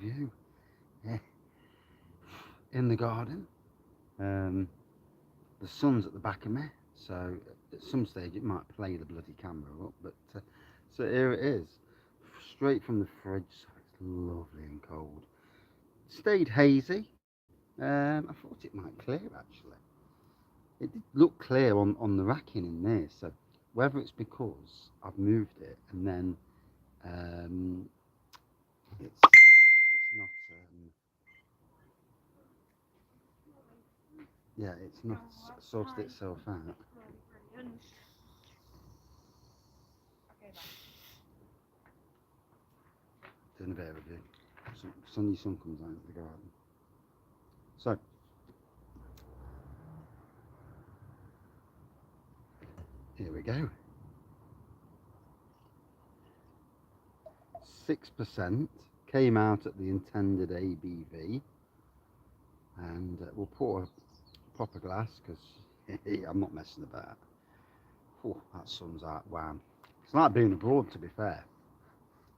view. Yeah. In the garden. The sun's at the back of me, so at some stage it might play the bloody camera up, but so here it is, straight from the fridge, so it's lovely and cold. Stayed hazy. I thought it might clear actually. It did look clear on the racking in there, so whether it's because I've moved it and then um, it's not yeah, it's not sorted itself out. Doing a bit of review. Sunny sun comes out into the garden. So here we go. 6% came out at the intended ABV, and we'll pour a proper glass because I'm not messing about. Oh, that sun's out. Wow. It's like being abroad, to be fair.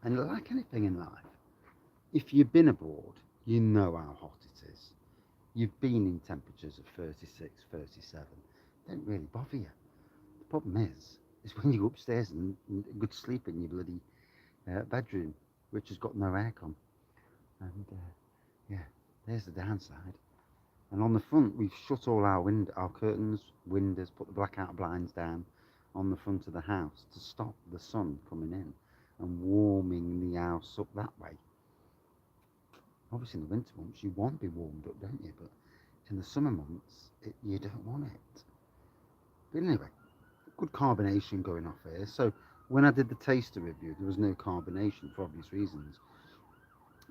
And like anything in life, if you've been abroad, you know how hot it is. You've been in temperatures of 36, 37. They don't really bother you. The problem is when you go upstairs and go to sleep in your bloody bedroom, which has got no aircon. And yeah, there's the downside. And on the front, we've shut all our curtains, windows, put the blackout blinds down on the front of the house to stop the sun coming in and warming the house up that way. Obviously, in the winter months, you want to be warmed up, don't you? But in the summer months, you don't want it. But anyway, good carbonation going off here. So when I did the taster review, there was no carbonation for obvious reasons.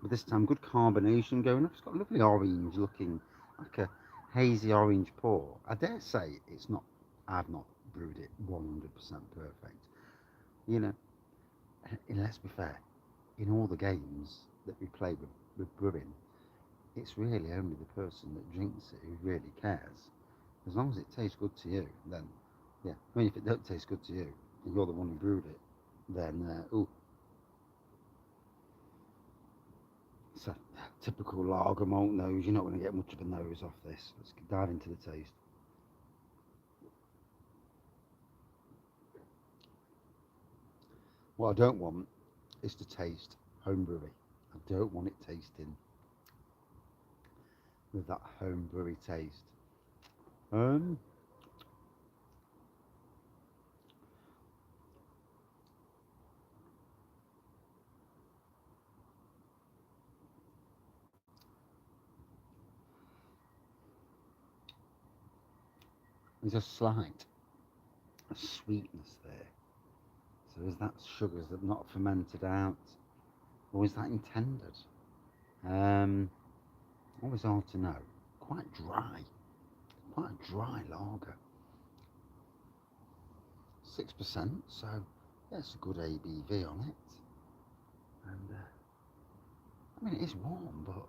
But this time, good carbonation going off. It's got a lovely orange looking, like a hazy orange pour. I dare say it's not, I've not brewed it 100% perfect. You know, and let's be fair, in all the games that we play with brewing, it's really only the person that drinks it who really cares. As long as it tastes good to you, then yeah. I mean, if it don't taste good to you, and you're the one who brewed it, then it's a typical lager malt nose. You're not going to get much of a nose off this. Let's dive into the taste. What I don't want is to taste homebrewy. I don't want it tasting with that homebrewy taste. Um, there's a slight sweetness there. So is that sugars that not fermented out, or is that intended? Um, always hard to know. Quite a dry lager. 6%, so that's a good ABV on it. And I mean, it is warm, but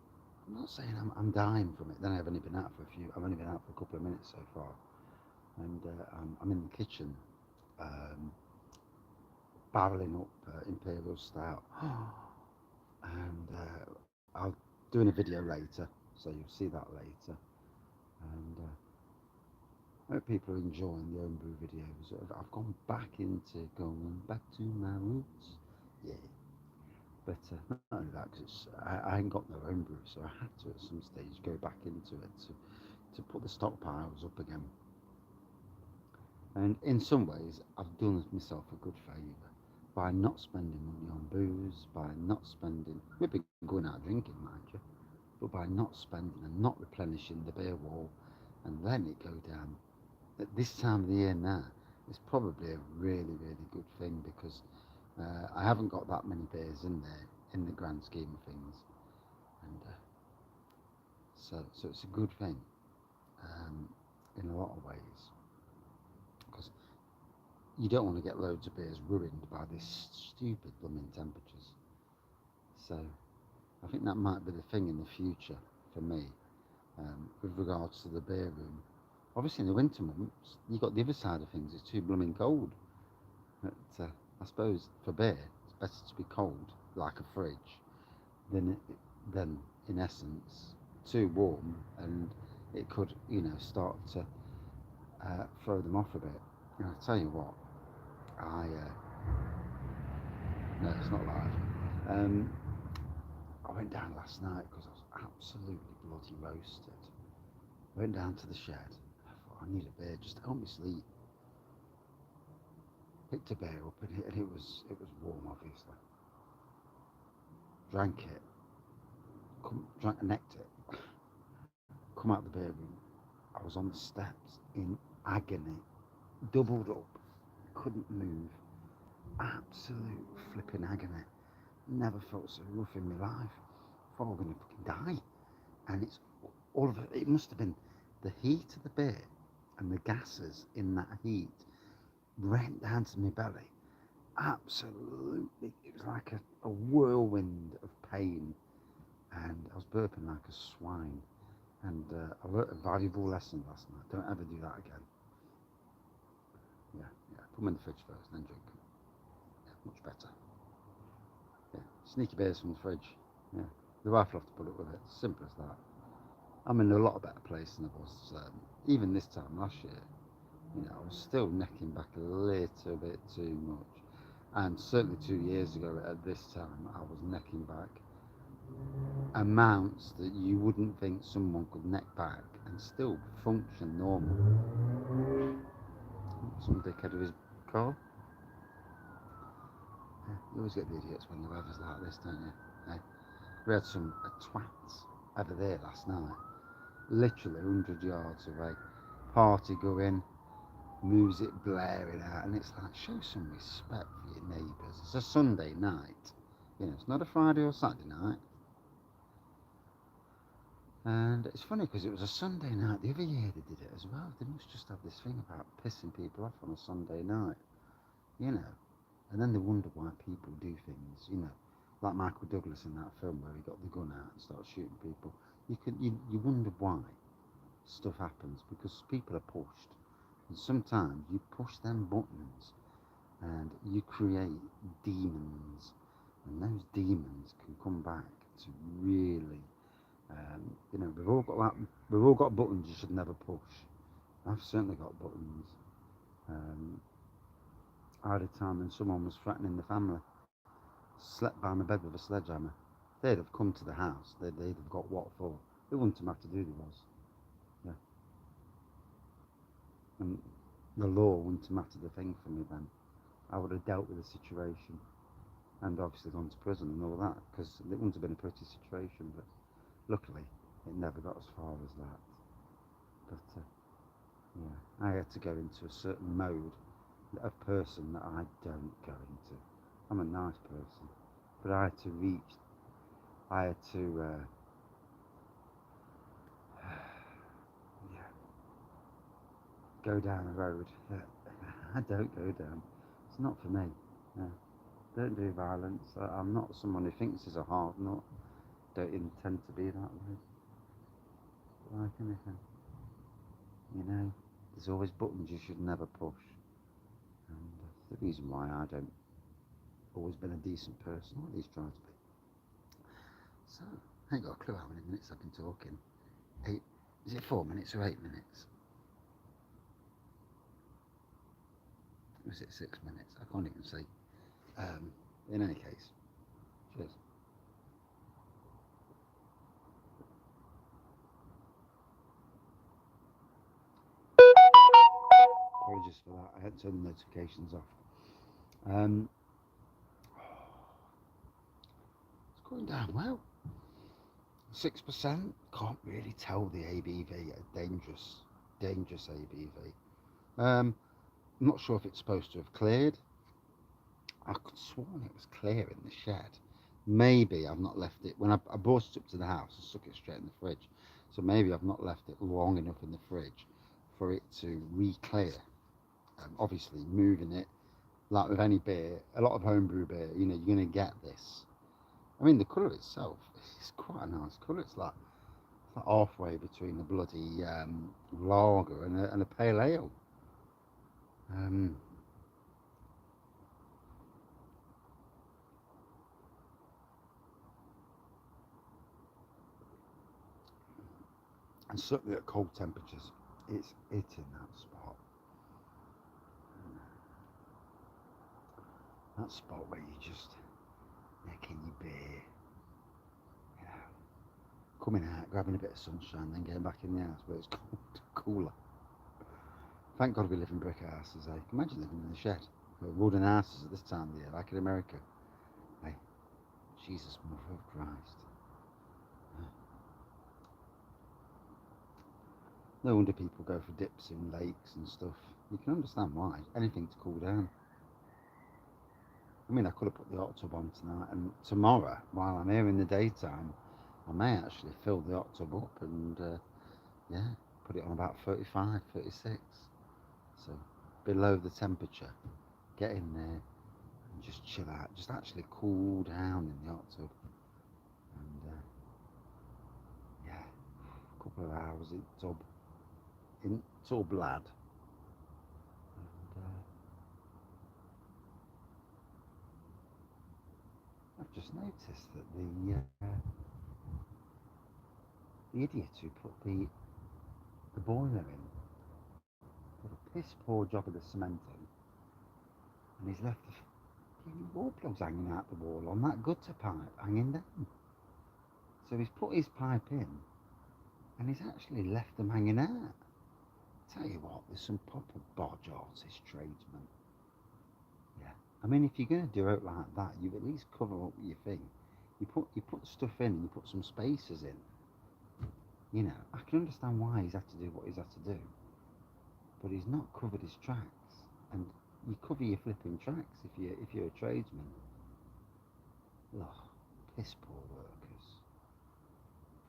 I'm not saying I'm dying from it. Then I've only been out for I've only been out for a couple of minutes so far, and I'm in the kitchen, um, barreling up Imperial Stout, and I'll doing a video later, so you'll see that later, and I hope people are enjoying the homebrew videos. I've gone back into going back to my roots, yeah. But not only that, because I ain't got no homebrew, so I had to at some stage go back into it to put the stockpiles up again. And in some ways, I've done myself a good favour by not spending money on booze, by not spending, we've been going out drinking, mind you, but by not spending and not replenishing the beer wall and letting it go down. At this time of the year now, it's probably a really, really good thing because I haven't got that many beers in there in the grand scheme of things, and so it's a good thing in a lot of ways because you don't want to get loads of beers ruined by this stupid blooming temperatures. So I think that might be the thing in the future for me with regards to the beer room. Obviously, in the winter months, you've got the other side of things. It's too blooming cold. But I suppose for beer, it's better to be cold, like a fridge, than then in essence too warm, and it could, start to throw them off a bit. And I tell you what, no, it's not live. I went down last night because I was absolutely bloody roasted. Went down to the shed. I thought, I need a beer just to help me sleep. Picked a beer up, and it was warm, obviously. Drank it. Necked it. Come out the beer room. I was on the steps in agony, doubled up, couldn't move. Absolute flipping agony. Never felt so rough in my life. Thought I was going to fucking die. And it's all of it. It must have been the heat of the beer and the gases in that heat went down to my belly. Absolutely, it was like a whirlwind of pain, and I was burping like a swine. And I learnt a valuable lesson last night. Don't ever do that again. Yeah. Put them in the fridge first, then drink them. Yeah, much better. Yeah, sneaky beers from the fridge. Yeah, the wife will have to put up with it. Simple as that. I'm in a lot better place than I was even this time last year. I was still necking back a little bit too much, and certainly 2 years ago at this time I was necking back amounts that you wouldn't think someone could neck back and still function normal. Some dickhead with his car. Yeah, you always get the idiots when the weather's like this, don't you? Hey, we had some twats over there last night, literally 100 yards away, party going, music blaring out, and it's like, show some respect for your neighbours. It's a Sunday night, it's not a Friday or Saturday night. And it's funny because it was a Sunday night the other year they did it as well. They must just have this thing about pissing people off on a Sunday night, and then they wonder why people do things, like Michael Douglas in that film where he got the gun out and started shooting people. You wonder why stuff happens, because people are pushed. And sometimes you push them buttons and you create demons, and those demons can come back to really, we've all got buttons you should never push. I've certainly got buttons. I had a time when someone was threatening the family, slept by my bed with a sledgehammer. They'd have come to the house, they'd have got what for. It wouldn't have mattered who they was. Yeah. And the law wouldn't have mattered a thing for me then. I would have dealt with the situation and obviously gone to prison and all that, because it wouldn't have been a pretty situation, but luckily it never got as far as that. But I had to go into a certain mode of person that I don't go into. I'm a nice person, but I had to go down a road that I don't go down. It's not for me. Don't do violence. I'm not someone who thinks he's a hard nut. Don't intend to be that way. Like anything, there's always buttons you should never push. And the reason why I don't always been a decent person, or at least try to be. So, I ain't got a clue how many minutes I've been talking. Is it 4 minutes or 8 minutes? Or is it 6 minutes? I can't even see. In any case, cheers. Apologies for that. I had to turn the notifications off. It's going down well. 6%. Can't really tell the ABV. A dangerous ABV. I'm not sure if it's supposed to have cleared. I could have sworn it was clear in the shed. Maybe I've not left it, when I brought it up to the house, I stuck it straight in the fridge. So maybe I've not left it long enough in the fridge for it to re-clear. Obviously moving it, like with any beer, a lot of homebrew beer, you're going to get this. I mean, the colour itself is quite a nice colour. It's like halfway between a bloody lager and a pale ale. and certainly at cold temperatures, it's hitting that spot. That spot where you just necking your beer, you know, coming out, grabbing a bit of sunshine, then getting back in the house where it's cold, cooler. Thank God we live in brick houses, eh? Imagine living in a shed. Wooden houses at this time of the year, like in America. Hey, Jesus, Mother of Christ. No wonder people go for dips in lakes and stuff. You can understand why. Anything to cool down. I mean, I could have put the hot tub on tonight, and tomorrow, while I'm here in the daytime, I may actually fill the hot tub up and, yeah, put it on about 35, 36. So, below the temperature. Get in there and just chill out. Just actually cool down in the hot tub. And, yeah, a couple of hours in tub lad. And, I've just noticed that the idiot who put the boiler in did a piss poor job of the cement in, and he's left the wall plugs hanging out the wall on that gutter pipe hanging down. So he's put his pipe in, and he's actually left them hanging out. Tell you what, there's some proper bodge artist tradesmen. Yeah, I mean, if you're going to do it like that, you at least cover up your thing. You put stuff in, and you put some spacers in. You know, I can understand why he's had to do what he's had to do, but he's not covered his tracks. And you cover your flipping tracks if you're a tradesman. Ugh, piss poor workers.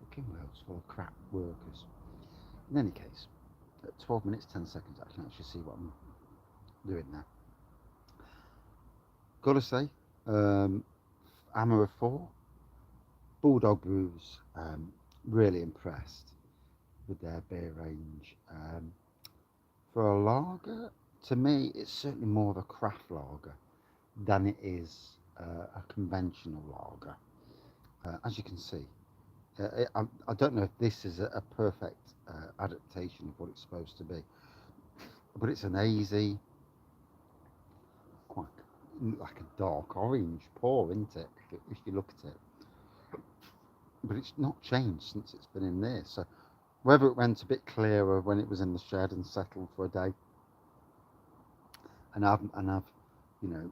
Fucking world's full of crap workers. In any case, at 12 minutes 10 seconds, I can actually see what I'm doing now. Gotta say, Hammer of 4, Bulldog Brews, really impressed with their beer range. For a lager, to me, it's certainly more of a craft lager than it is a conventional lager. As you can see, I don't know if this is a perfect adaptation of what it's supposed to be, but it's an hazy, quite like a dark orange pour, isn't it? If you look at it, but it's not changed since it's been in there. So whether it went a bit clearer when it was in the shed and settled for a day, and I've you know,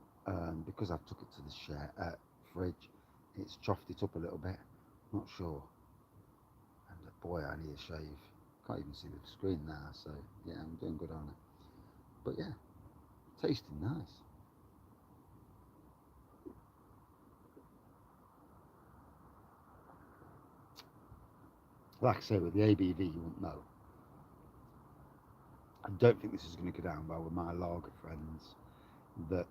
because I've took it to the fridge, it's chopped it up a little bit. Not sure. And boy, I need a shave. Can't even see the screen now. So yeah, I'm doing good on it. But yeah, tasting nice. Like I say, with the ABV, you wouldn't know. I don't think this is going to go down well with my lager friends that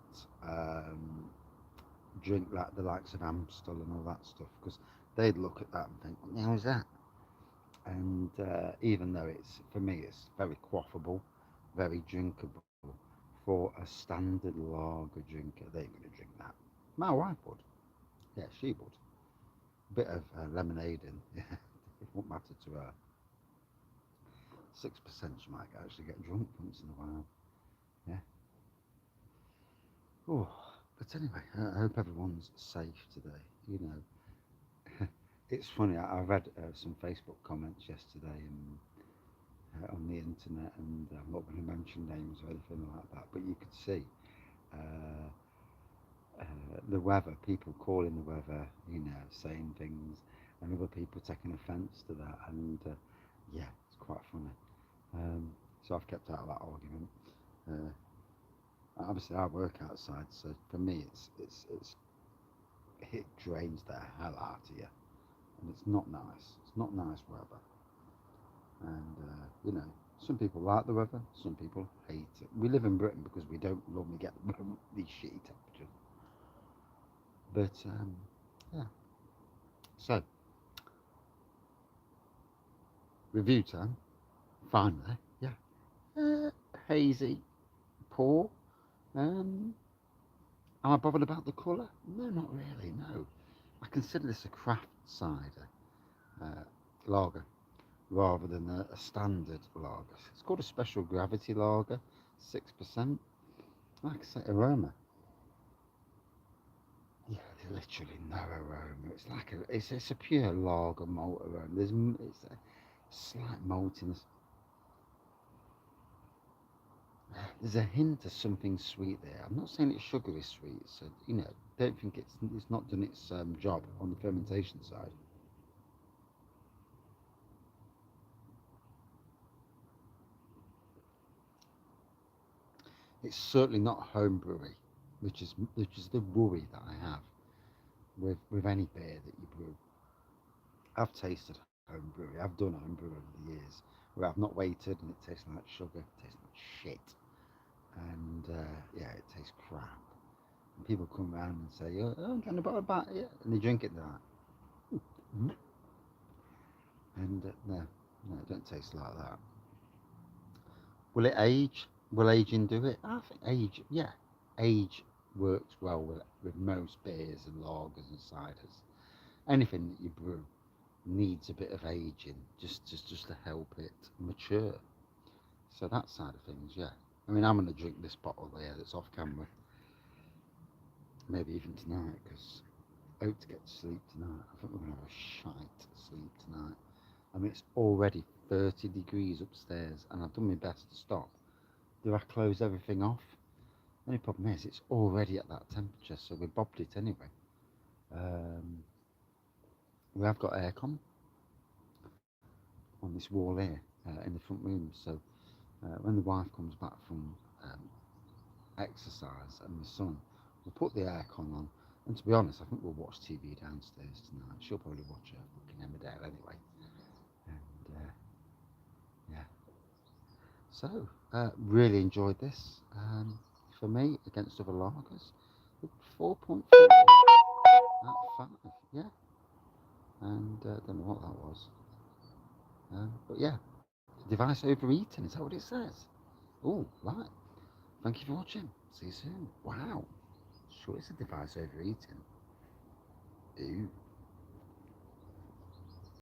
drink like the likes of Amstel and all that stuff, because they'd look at that and think, what the hell is that? And even though it's, for me, it's very quaffable, very drinkable, for a standard lager drinker, they ain't going to drink that. My wife would. Yeah, she would. A bit of lemonade in, yeah, it won't matter to her. 6% she might actually get drunk once in a while. Yeah. Oh, but anyway, I hope everyone's safe today. You know, it's funny. I read some Facebook comments yesterday and on the internet, and I'm not going to mention names or anything like that, but you could see uh, the weather, people calling the weather, you know, saying things, and other people taking offence to that, and yeah, it's quite funny. So I've kept out of that argument. Obviously, I work outside, so for me, it drains the hell out of you, and it's not nice. It's not nice weather, and you know, some people like the weather, some people hate it. We live in Britain because we don't normally get these shitty temperatures. But yeah, so review time. Finally, yeah, hazy, poor. Am I bothered about the colour? No, not really. No, I consider this a craft cider lager rather than a standard lager. It's called a special gravity lager, 6%. Like I say, aroma. Yeah, there's literally no aroma. It's like it's a pure lager malt aroma. It's a slight maltiness. There's a hint of something sweet there. I'm not saying it's sugary sweet, so don't think it's not done its job on the fermentation side. It's certainly not homebrewy, which is the worry that I have with any beer that you brew. I've tasted homebrewy. I've done homebrew over the years where I've not waited and it tastes like sugar, it tastes like shit, and yeah, it tastes crap. And people come around and say, "Oh, I'm going to buy about it," and they drink it and they're like, "Mm." And no, it don't taste like that. Will it age? Will aging do it? I think age works well with most beers and lagers and ciders. Anything that you brew needs a bit of aging just to help it mature. So that side of things, yeah. I mean, I'm going to drink this bottle there that's off camera, maybe even tonight, because I hope to get to sleep tonight. I think we're going to have a shite sleep tonight. I mean, it's already 30 degrees upstairs, and I've done my best to stop. Do I close everything off? The only problem is it's already at that temperature, so we bobbed it anyway. Um, we have got aircon on this wall here in the front room, so when the wife comes back from exercise and my son, we'll put the aircon on. And to be honest, I think we'll watch TV downstairs tonight. She'll probably watch her fucking Emmerdale anyway. And yeah, so really enjoyed this. For me, against other lagers, 4.4 out of 5. Yeah, and don't know what that was. But yeah, device overeating, is that what it says? Oh, right. Thank you for watching. See you soon. Wow. Sure, it's a device overeating. Ooh.